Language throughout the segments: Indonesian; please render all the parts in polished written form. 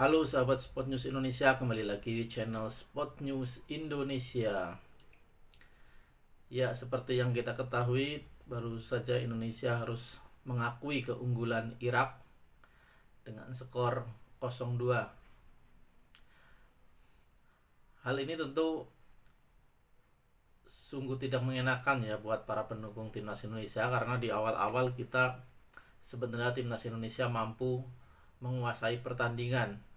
Halo sahabat Sport News Indonesia, kembali lagi di channel Sport News Indonesia. Ya, seperti yang kita ketahui, baru saja Indonesia harus mengakui keunggulan Irak dengan skor 0-2. Hal ini tentu sungguh tidak mengenakan ya buat para pendukung timnas Indonesia, karena di awal-awal kita sebenarnya timnas Indonesia mampu menguasai pertandingan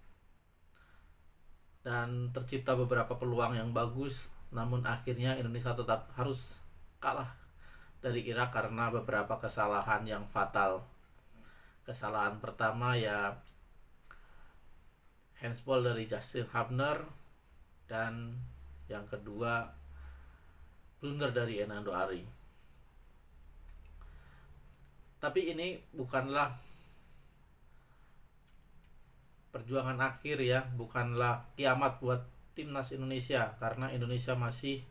dan tercipta beberapa peluang yang bagus, namun akhirnya Indonesia tetap harus kalah dari Irak karena beberapa kesalahan yang fatal. Kesalahan pertama ya handsball dari Justin Hubner, dan yang kedua blunder dari Enando Ari. Tapi ini bukanlah perjuangan akhir ya, bukanlah kiamat buat timnas Indonesia, karena Indonesia masih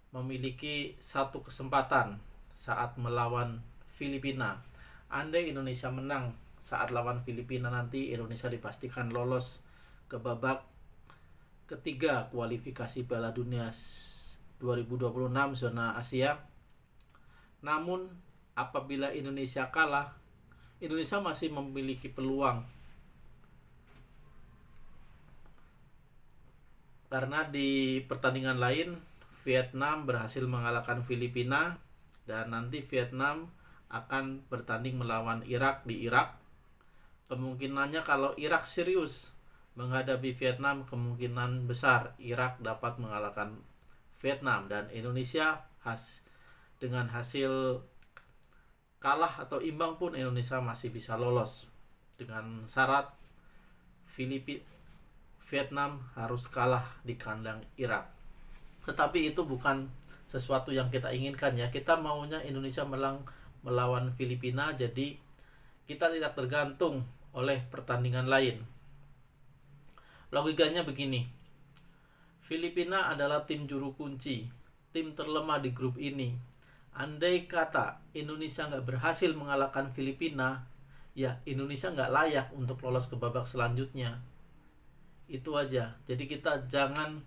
memiliki satu kesempatan saat melawan Filipina. Andai Indonesia menang saat lawan Filipina, nanti Indonesia dipastikan lolos ke babak ketiga kualifikasi Piala Dunia 2026 zona Asia. Namun apabila Indonesia kalah, Indonesia masih memiliki peluang, karena di pertandingan lain Vietnam berhasil mengalahkan Filipina, dan nanti Vietnam akan bertanding melawan Irak di Irak. Kemungkinannya kalau Irak serius menghadapi Vietnam, kemungkinan besar Irak dapat mengalahkan Vietnam, dan Indonesia dengan hasil kalah atau imbang pun Indonesia masih bisa lolos, dengan syarat Vietnam harus kalah di kandang Irak. Tetapi itu bukan sesuatu yang kita inginkan ya. Kita maunya Indonesia melawan Filipina, jadi kita tidak tergantung oleh pertandingan lain. Logikanya begini, Filipina adalah tim juru kunci, tim terlemah di grup ini. Andai kata Indonesia nggak berhasil mengalahkan Filipina, ya Indonesia nggak layak untuk lolos ke babak selanjutnya. Itu aja. Jadi kita jangan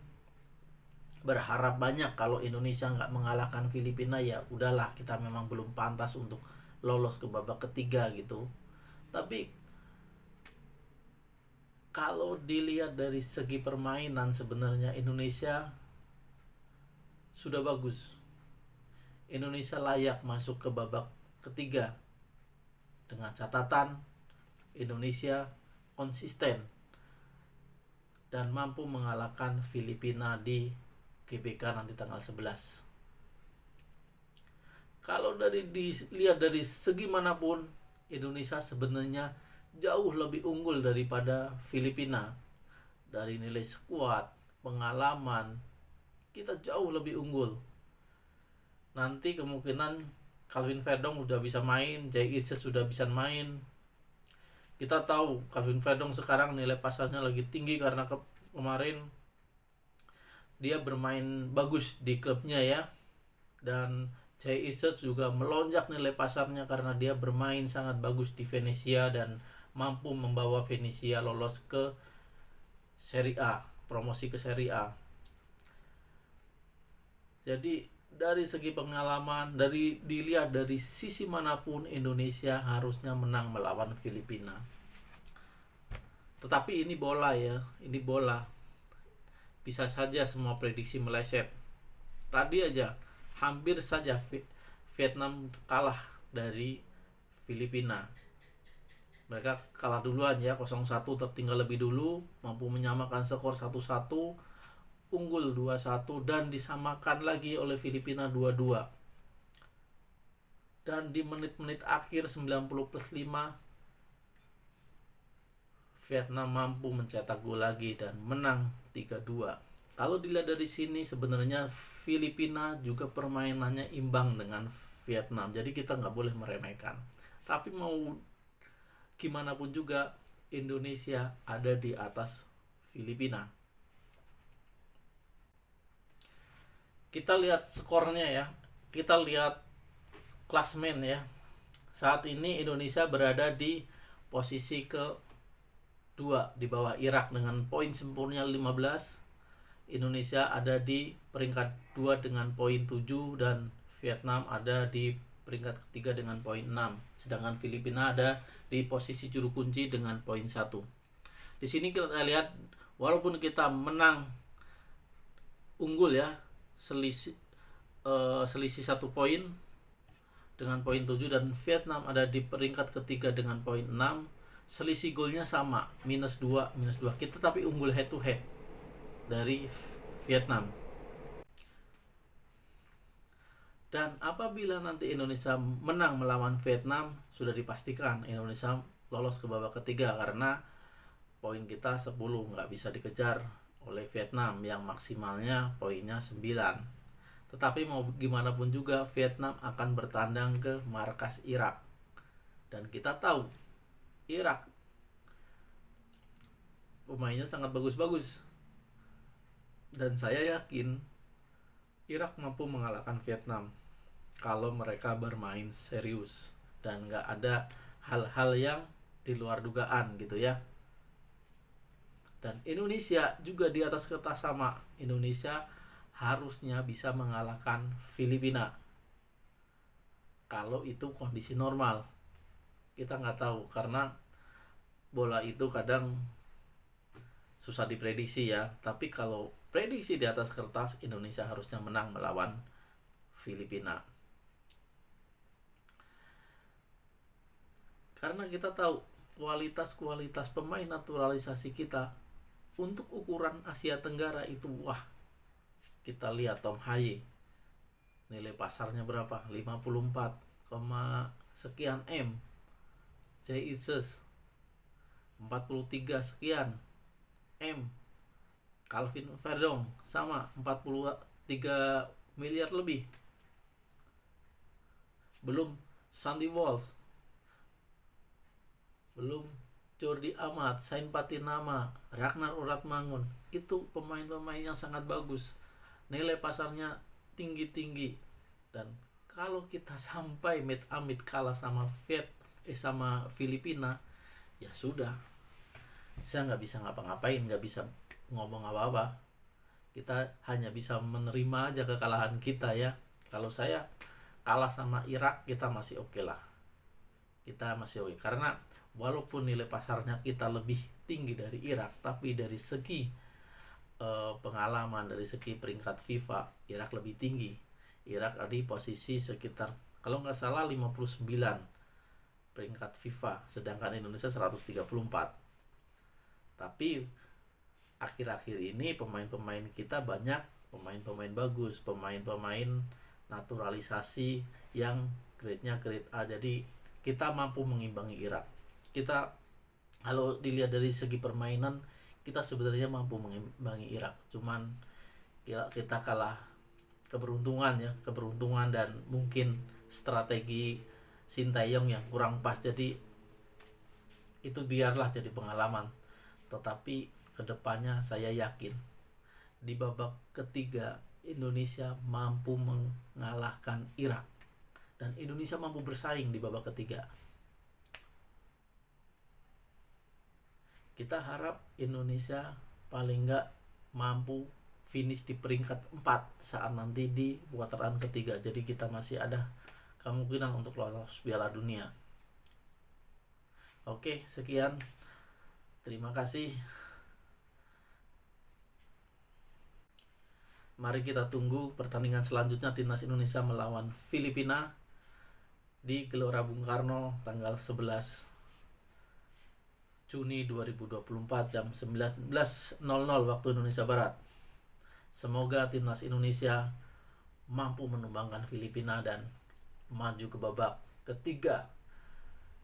berharap banyak. Kalau Indonesia nggak mengalahkan Filipina, ya udahlah, kita memang belum pantas untuk lolos ke babak ketiga gitu. Tapi kalau dilihat dari segi permainan, sebenarnya Indonesia sudah bagus. Indonesia layak masuk ke babak ketiga, dengan catatan Indonesia konsisten dan mampu mengalahkan Filipina di GBK nanti tanggal 11. Kalau dilihat dari segi manapun, Indonesia sebenarnya jauh lebih unggul daripada Filipina. Dari nilai skuad, pengalaman, kita jauh lebih unggul. Nanti kemungkinan Calvin Verdong udah bisa main, Jay Itzes sudah bisa main. Kita tahu Calvin Verdong sekarang nilai pasarnya lagi tinggi karena kemarin dia bermain bagus di klubnya ya. Dan Jay Itzes juga melonjak nilai pasarnya karena dia bermain sangat bagus di Venezia dan mampu membawa Venezia lolos ke Serie A, promosi ke Serie A. Jadi dari segi pengalaman, dilihat dari sisi manapun, Indonesia harusnya menang melawan Filipina. Tetapi ini bola ya, ini bola. Bisa saja semua prediksi meleset. Tadi aja hampir saja Vietnam kalah dari Filipina. Mereka kalah duluan ya, 0-1, tertinggal lebih dulu, mampu menyamakan skor 1-1, unggul 2-1, dan disamakan lagi oleh Filipina 2-2. Dan di menit-menit akhir 90+5, Vietnam mampu mencetak gol lagi dan menang 3-2. Kalau dilihat dari sini, sebenarnya Filipina juga permainannya imbang dengan Vietnam, jadi kita nggak boleh meremehkan. Tapi mau gimana pun juga, Indonesia ada di atas Filipina. Kita lihat skornya ya, kita lihat klasmen ya. Saat ini Indonesia berada di posisi ke 2 di bawah Irak dengan poin sempurna 15. Indonesia ada di peringkat 2 dengan poin 7 dan Vietnam ada di peringkat ketiga dengan poin 6. Sedangkan Filipina ada di posisi juru kunci dengan poin 1. Di sini kita lihat walaupun kita menang unggul ya, selisih 1 poin dengan poin 7 dan Vietnam ada di peringkat ketiga dengan poin 6. Selisih golnya sama, -2. Kita tapi unggul head to head dari Vietnam. Dan apabila nanti Indonesia menang melawan Vietnam, sudah dipastikan Indonesia lolos ke babak ketiga karena poin kita 10, nggak bisa dikejar oleh Vietnam yang maksimalnya poinnya 9. Tetapi mau gimana pun juga Vietnam akan bertandang ke markas Irak. Dan kita tahu Irak pemainnya sangat bagus-bagus. Dan saya yakin Irak mampu mengalahkan Vietnam kalau mereka bermain serius dan nggak ada hal-hal yang di luar dugaan gitu ya. Dan Indonesia juga di atas kertas sama. Indonesia harusnya bisa mengalahkan Filipina kalau itu kondisi normal. Kita nggak tahu karena bola itu kadang susah diprediksi ya. Tapi kalau prediksi di atas kertas, Indonesia harusnya menang melawan Filipina. Karena kita tahu kualitas pemain naturalisasi kita untuk ukuran Asia Tenggara itu wah. Kita lihat Tom Haye. Nilai pasarnya berapa? 54, sekian M. Jay Itzes 43 sekian M. Calvin Verdong sama 43 miliar lebih. Belum Sandy Walsh, belum Jordi Amat, Sain Patinama, Ragnar Uratmangun. Itu pemain-pemain yang sangat bagus. Nilai pasarnya tinggi-tinggi. Dan kalau kita sampai amit-amit kalah sama Filipina, ya sudah. Saya nggak bisa ngapa-ngapain, nggak bisa ngomong apa-apa. Kita hanya bisa menerima aja kekalahan kita ya. Kalau saya kalah sama Irak, kita masih oke lah. Kita masih oke karena walaupun nilai pasarnya kita lebih tinggi dari Irak, tapi dari segi pengalaman, dari segi peringkat FIFA, Irak lebih tinggi. Irak ada di posisi sekitar kalau nggak salah 59 peringkat FIFA, sedangkan Indonesia 134. Tapi akhir-akhir ini pemain-pemain kita banyak pemain-pemain bagus, pemain-pemain naturalisasi yang grade-nya grade A. Jadi kita mampu mengimbangi Irak. Kita kalau dilihat dari segi permainan, kita sebenarnya mampu mengimbangi Irak. Cuman kita kalah keberuntungan dan mungkin strategi Sintayong yang kurang pas. Jadi itu biarlah jadi pengalaman. Tetapi kedepannya saya yakin di babak ketiga Indonesia mampu mengalahkan Irak dan Indonesia mampu bersaing di babak ketiga. Kita harap Indonesia paling nggak mampu finish di peringkat 4 saat nanti di putaran ketiga. Jadi kita masih ada kemungkinan untuk lolos Piala Dunia. Oke, sekian. Terima kasih. Mari kita tunggu pertandingan selanjutnya Timnas Indonesia melawan Filipina di Gelora Bung Karno tanggal 11 Juni 2024 jam 19.00 waktu Indonesia Barat. Semoga Timnas Indonesia mampu menumbangkan Filipina dan maju ke babak ketiga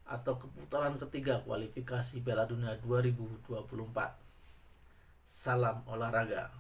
atau ke putaran ketiga kualifikasi Piala Dunia 2024. Salam olahraga.